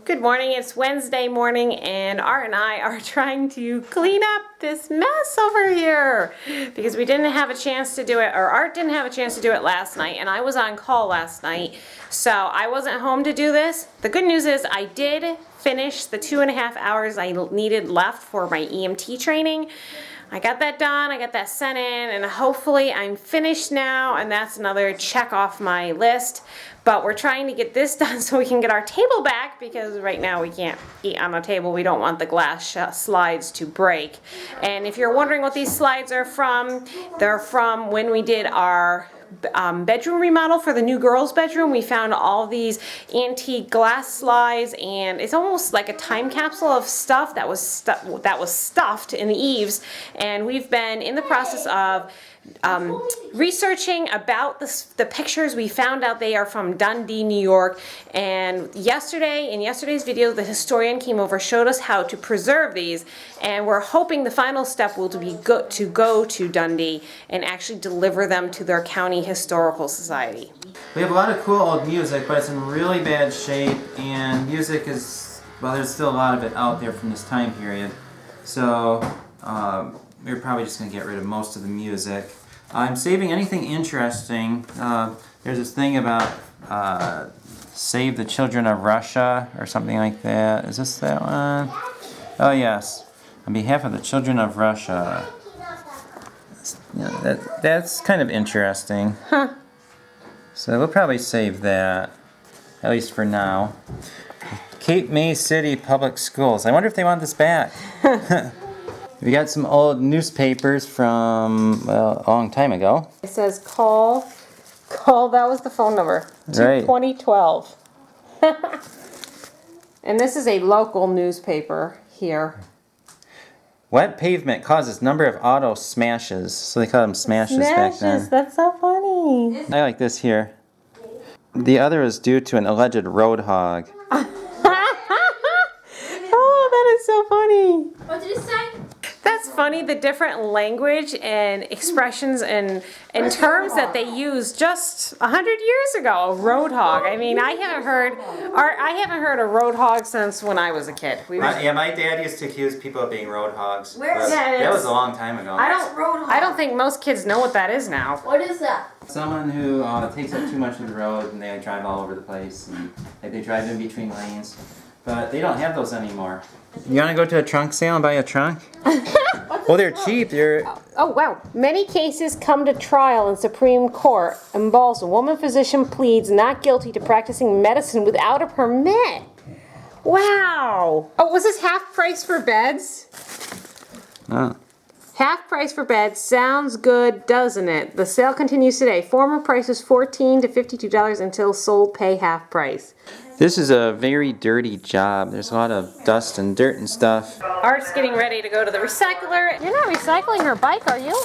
Good morning, it's Wednesday morning and Art and I are trying to clean up this mess over here because we didn't have a chance to do it, or Art didn't have a chance to do it last night, and I was on call last night, so I wasn't home to do this. The good news is I did finish the 2.5 hours I needed left for my EMT training. I got that done, I got that sent in, and hopefully I'm finished now, and that's another check off my list. But we're trying to get this done so we can get our table back, because right now we can't eat on the table. We don't want the glass slides to break. And if you're wondering what these slides are from, they're from when we did our bedroom remodel for the new girls' bedroom. We found all these antique glass slides, and it's almost like a time capsule of stuff that was stuffed in the eaves. And we've been in the process of researching about the pictures. We found out they are from Dundee, New York, and in yesterday's video, the historian came over, showed us how to preserve these, and we're hoping the final step will be to go to Dundee and actually deliver them to their county historical society. We have a lot of cool old music, but it's in really bad shape, and music is, well, there's still a lot of it out there from this time period, so we're probably just going to get rid of most of the music. I'm saving anything interesting. There's this thing about Save the Children of Russia or something like that. Is this that one? Oh yes. On behalf of the children of Russia. Yeah, that's kind of interesting. Huh. So we'll probably save that, at least for now. Cape May City Public Schools. I wonder if they want this back. We got some old newspapers from, well, a long time ago. It says call, that was the phone number, to right. 2012. And this is a local newspaper here. Wet pavement causes number of auto smashes. So they called them smashes back then. That's so funny. I like this here. The other is due to an alleged road hog. Oh, that is so funny. What did it say? That's funny, the different language and expressions and terms that they used just 100 years ago. A road hog. I mean, I haven't heard a road hog since when I was a kid. Yeah, my dad used to accuse people of being road hogs. Where's that was a long time ago. I don't think most kids know what that is now. What is that? Someone who takes up too much of the road and they drive all over the place and they drive in between lanes. But they don't have those anymore. You want to go to a trunk sale and buy a trunk? Well, they're cheap. Oh, wow. Many cases come to trial in Supreme Court. In Ballston, woman physician pleads not guilty to practicing medicine without a permit. Wow. Oh, was this half price for beds? Half price for beds. Sounds good, doesn't it? The sale continues today. Former price is $14 to $52 until sold, pay half price. This is a very dirty job. There's a lot of dust and dirt and stuff. Art's getting ready to go to the recycler. You're not recycling her bike, are you?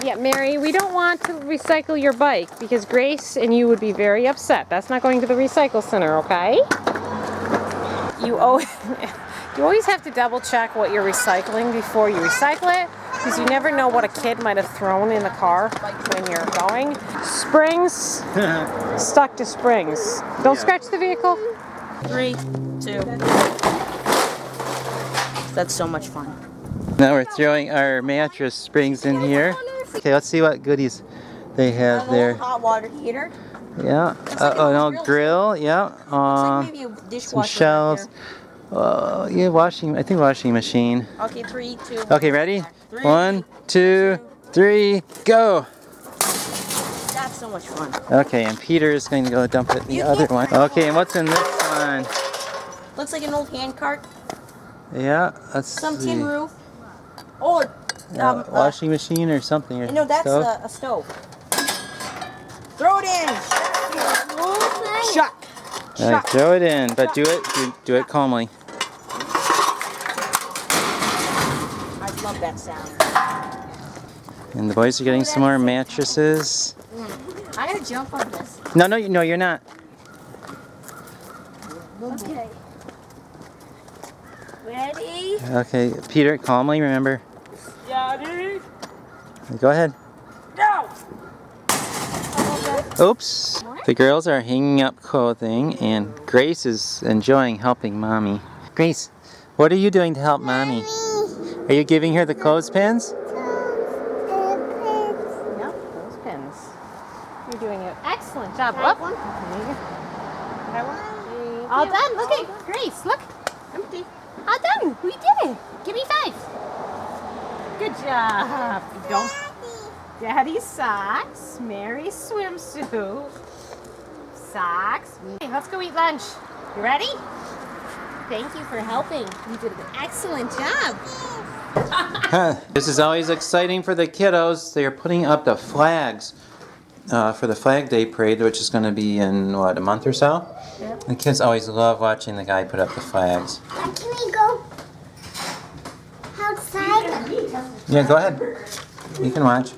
Yeah, Mary, we don't want to recycle your bike because Grace and you would be very upset. That's not going to the recycle center, okay? You always have to double check what you're recycling before you recycle it, because you never know what a kid might have thrown in the car when you're going. Springs, stuck to springs. Don't scratch the vehicle. 3, 2. That's so much fun. Now we're throwing our mattress springs in here. Okay, let's see what goodies they have there. Hot water heater. Yeah. No grill. Yeah. Looks like maybe a dishwasher. Some shelves. Yeah, I think washing machine. Okay, 3, 2. Okay, ready? 3, 1, 2, 3, go! That's so much fun. Okay, and Peter is going to go dump it in the other one. Okay, and what's in this one? Looks like an old hand cart. Yeah, let's Some see. tin roof. Oh, washing machine or something. no, that's stove? a stove. Throw it in. Shut. All right, throw it in, but do it calmly. I love that sound. And the boys are getting some more mattresses. I gotta jump on this. No, you're not. Okay. Ready? Okay, Peter, calmly, remember. Ready? Go ahead. Go! Oops. The girls are hanging up clothing and Grace is enjoying helping Mommy. Grace, what are you doing to help Mommy? Are you giving her the clothespins? Yep, those pins. You're doing an excellent job. Up. There you go. That one. All done. Look at Grace. Look. Empty. All done. We did it. Give me 5. Good job. Don't. Daddy's socks. Mary's swimsuit. Socks. Okay, let's go eat lunch. You ready? Thank you for helping. You did an excellent job. This is always exciting for the kiddos. They're putting up the flags for the Flag Day Parade, which is going to be in, what, a month or so? Yep. The kids always love watching the guy put up the flags. Can we go outside? Yeah, go ahead. You can watch.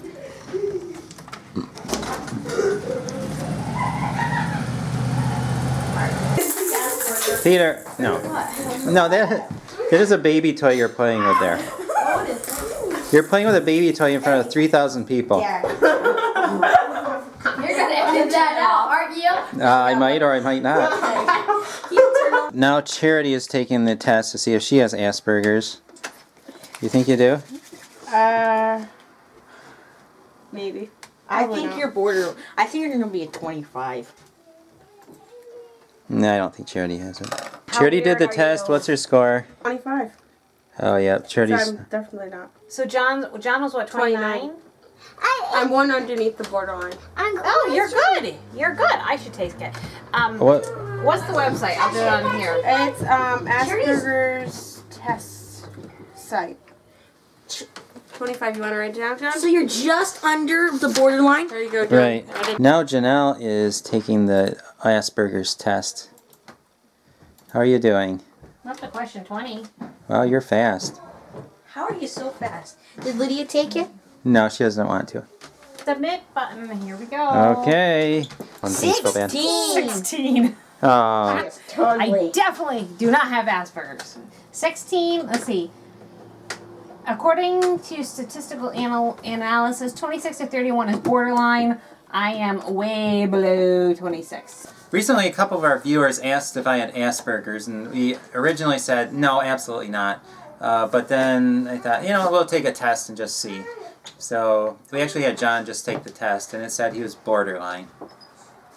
Peter, no. No, that is a baby toy you're playing with there. You're playing with a baby toy in front of 3,000 people. You're gonna edit that out, aren't you? I might or I might not. Now Charity is taking the test to see if she has Asperger's. You think you do? Maybe. I think you're border. I think you're gonna be a 25. No, I don't think Charity has it. Charity did the test. What's her score? 25. Oh, yeah. Charity's. So I'm definitely not. So John was what, 29? I'm one underneath the borderline. Oh, you're good. You're good. I should take it. What? What's the website? I'll do it on here. It's Asperger's test site. 25. You want to write it down, John? So you're just under the borderline. There you go, John. Right. Now Janelle is taking the Asperger's test. How are you doing? Not the question 20. Well, you're fast. How are you so fast? Did Lydia take it? No, she doesn't want to. Submit button. Here we go. Okay. One thing's so bad. 16. Oh, I definitely do not have Asperger's. 16, let's see. According to statistical analysis, 26 to 31 is borderline. I am way below 26. recently a couple of our viewers asked if I had Asperger's, and we originally said no, absolutely not. But then I thought, we'll take a test and just see. So we actually had John just take the test, and it said he was borderline.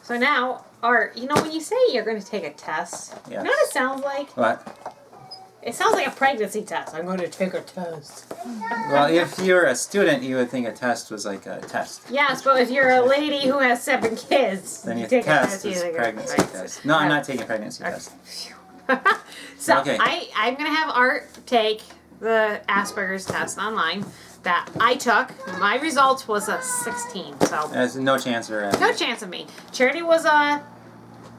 So now, Art, when you say you're going to take a test, Yes. you know what it sounds like? What? It sounds like a pregnancy test. I'm going to take a test. Well, if you're a student, you would think a test was like a test. Yes, but if you're a lady who has 7 kids, Then you your take test a test. is pregnancy test. No, I'm not taking a pregnancy test. So Okay. I'm going to have Art take the Asperger's test online that I took. My result was a 16, so There's no chance for no chance of me. Charity was a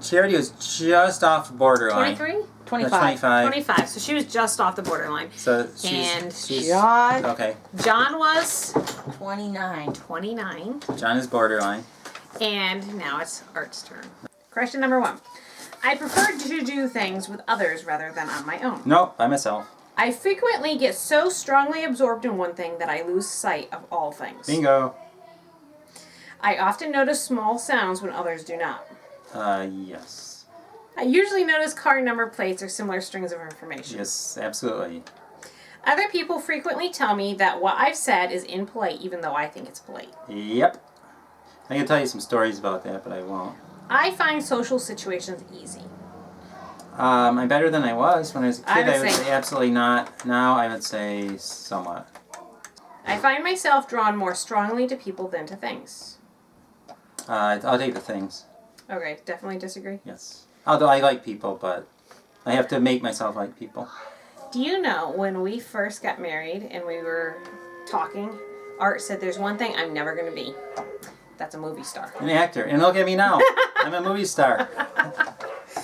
Charity was just off borderline. 23? 25. 25, so she was just off the borderline. So And she's John, okay. John was 29. 29, John is borderline. and now it's Art's turn. Question number 1. I prefer to do things with others rather than on my own. Nope, by myself. I frequently get so strongly absorbed in one thing that I lose sight of all things. Bingo. I often notice small sounds when others do not. Yes. I usually notice car number plates or similar strings of information. Yes, absolutely. Other people frequently tell me that what I've said is impolite even though I think it's polite. Yep. I can tell you some stories about that, but I won't. I find social situations easy. I'm better than I was when I was a kid. I would I would say- say absolutely not. Now I would say somewhat. I find myself drawn more strongly to people than to things. I'll take the things. Okay, definitely disagree. Yes. Although I like people, but I have to make myself like people. Do you know when we first got married and we were talking, Art said there's one thing I'm never going to be. That's a movie star. An actor. And look at me now. I'm a movie star.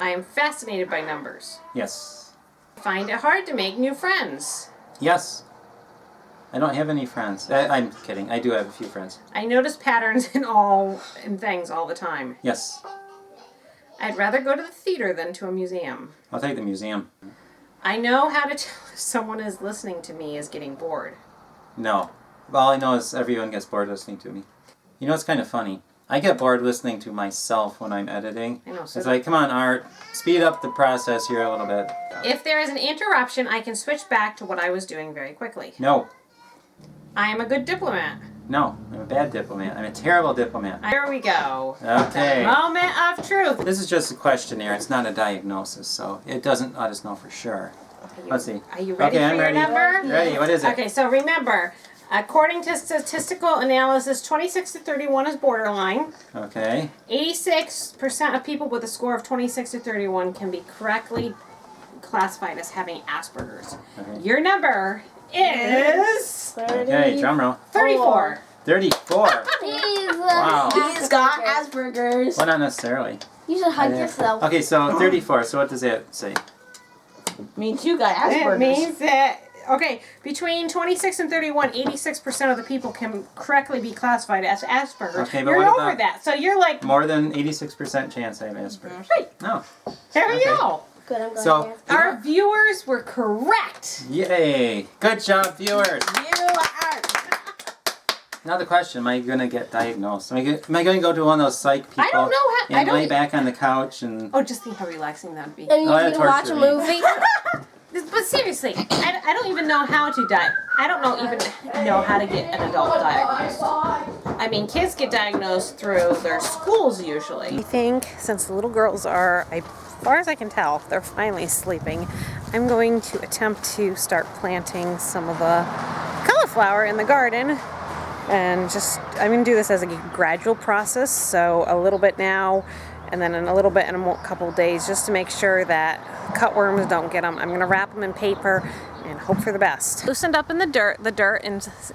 I am fascinated by numbers. Yes. I find it hard to make new friends. Yes. I don't have any friends. I'm kidding. I do have a few friends. I notice patterns in things all the time. Yes. I'd rather go to the theater than to a museum. I'll take the museum. I know how to tell if someone is listening to me is getting bored. No. All I know is everyone gets bored listening to me. It's kind of funny. I get bored listening to myself when I'm editing. I know, so It's like, come on, Art, speed up the process here a little bit. If there is an interruption, I can switch back to what I was doing very quickly. No, I am a good diplomat. no, I'm a bad diplomat. I'm a terrible diplomat. Here we go. Okay. Moment of truth. This is just a questionnaire. It's not a diagnosis, so it doesn't let us know for sure. Let's see. Are you ready Okay, for I'm your ready. number? Ready, what is it? Okay, so remember, according to statistical analysis, 26 to 31 is borderline. Okay. 86% of people with a score of 26 to 31 can be correctly classified as having Asperger's. Okay. Your number is Okay, drum roll. 34. 34. Wow. He's got Asperger's. Well, not necessarily. You should hug yourself. Okay, so 34. So what does that say? Means you got It Asperger's. means that, okay, between 26 and 31, 86% of the people can correctly be classified as Asperger's. Okay, but you're what over about- that. So you're like, More than 86% chance I have Asperger's. right, No. there we Okay. go. Good, I'm going So, there. Our viewers were correct. yay. Good job, viewers. You are. Now the question, am I going to get diagnosed? Am I going to go to one of those psych people I don't know how- and I don't- lay back on the couch and... Oh, just think how relaxing that would be. And you Oh, that can watch a tortured me. movie. But seriously, I don't even know how to I don't even know how to get an adult diagnosed. I mean, kids get diagnosed through their schools usually. I think since the little girls are, as far as I can tell, they're finally sleeping, I'm going to attempt to start planting some of the cauliflower in the garden. And I'm going to do this as a gradual process, so a little bit now, and then a little bit in a couple of days, just to make sure that cutworms don't get them. I'm going to wrap them in paper and hope for the best. Loosened up in the dirt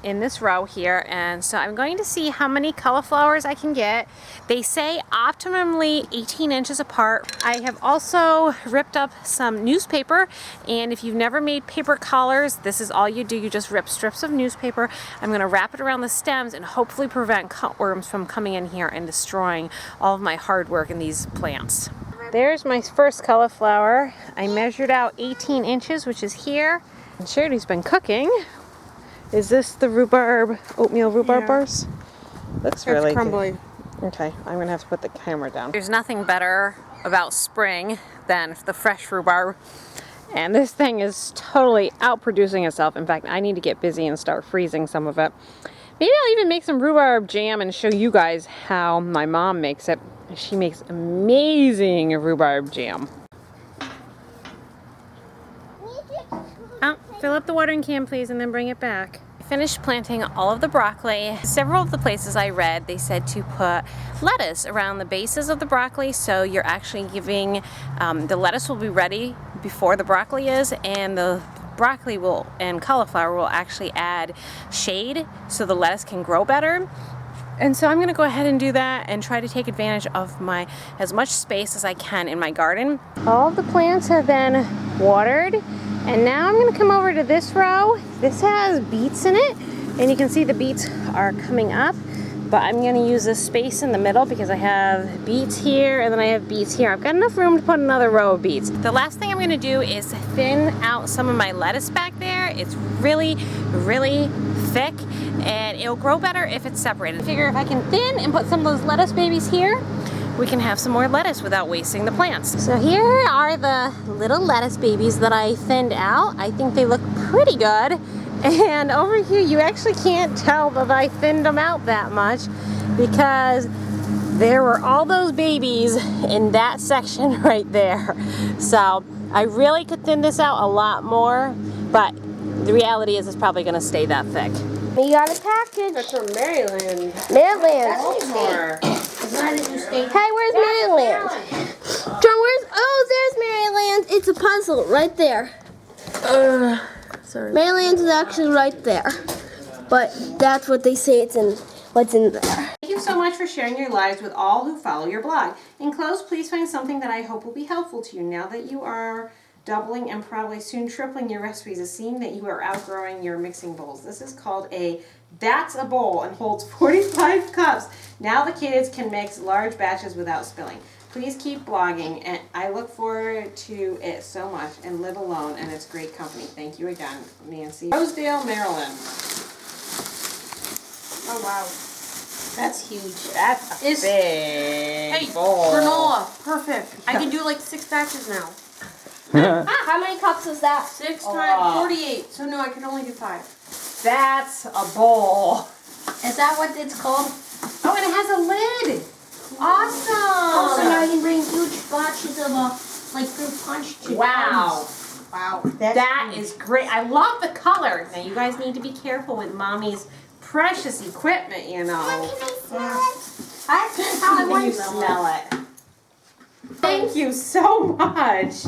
in this row here, and so I'm going to see how many cauliflowers I can get. They say optimally 18 inches apart. I have also ripped up some newspaper, and if you've never made paper collars, this is all you do. You just rip strips of newspaper. I'm going to wrap it around the stems and hopefully prevent cutworms from coming in here and destroying all of my hard work in these plants. There's my first cauliflower. I measured out 18 inches, which is here. And Charity's been cooking. Is this the rhubarb, oatmeal rhubarb bars? Looks really crumbly. good. Okay, I'm gonna have to put the camera down. There's nothing better about spring than the fresh rhubarb. And this thing is totally outproducing itself. In fact, I need to get busy and start freezing some of it. Maybe I'll even make some rhubarb jam and show you guys how my mom makes it. She makes amazing rhubarb jam. Fill up the watering can, please, and then bring it back. I finished planting all of the broccoli. Several of the places I read, they said to put lettuce around the bases of the broccoli, so you're actually giving, the lettuce will be ready before the broccoli is, and the broccoli and cauliflower will actually add shade so the lettuce can grow better. And so I'm going to go ahead and do that and try to take advantage of as much space as I can in my garden. All of the plants have been watered, and now I'm going to come over to this row. This has beets in it, and you can see the beets are coming up, but I'm going to use this space in the middle because I have beets here and then I have beets here. I've got enough room to put another row of beets. The last thing I'm going to do is thin out some of my lettuce back there. It's really, really thick, and it'll grow better if it's separated. I figure if I can thin and put some of those lettuce babies here, we can have some more lettuce without wasting the plants. So here are the little lettuce babies that I thinned out. I think they look pretty good. And over here, you actually can't tell that I thinned them out that much because there were all those babies in that section right there. So I really could thin this out a lot more, but the reality is it's probably gonna stay that thick. We got a package. That's from Maryland. Maryland. Baltimore. Hey, where's Maryland? John, there's Maryland. It's a puzzle right there. Sorry. Maryland is actually right there. But that's what they say what's in there. Thank you so much for sharing your lives with all who follow your blog. In close, please find something that I hope will be helpful to you now that you are doubling and probably soon tripling your recipes, is seeing that you are outgrowing your mixing bowls. This is called that's a bowl and holds 45 cups. Now the kids can mix large batches without spilling. Please keep blogging, and I look forward to it so much, and live alone, and it's great company. Thank you again, Nancy. Rosedale, Maryland. Oh wow. That's huge. That's a Is- big Hey, bowl. granola. Perfect. I can do like 6 batches now. How many cups is that? 6 Oh. times 48. So no, I can only do 5. That's a bowl. Is that what it's called? Oh, and it has a lid. Oh, so now Awesome. you can bring huge batches of like fruit punch to Wow. Wow. That is great. I love the color. Now, you guys need to be careful with Mommy's precious equipment, you know. I can how I Can want you to smell it? Thank you so much.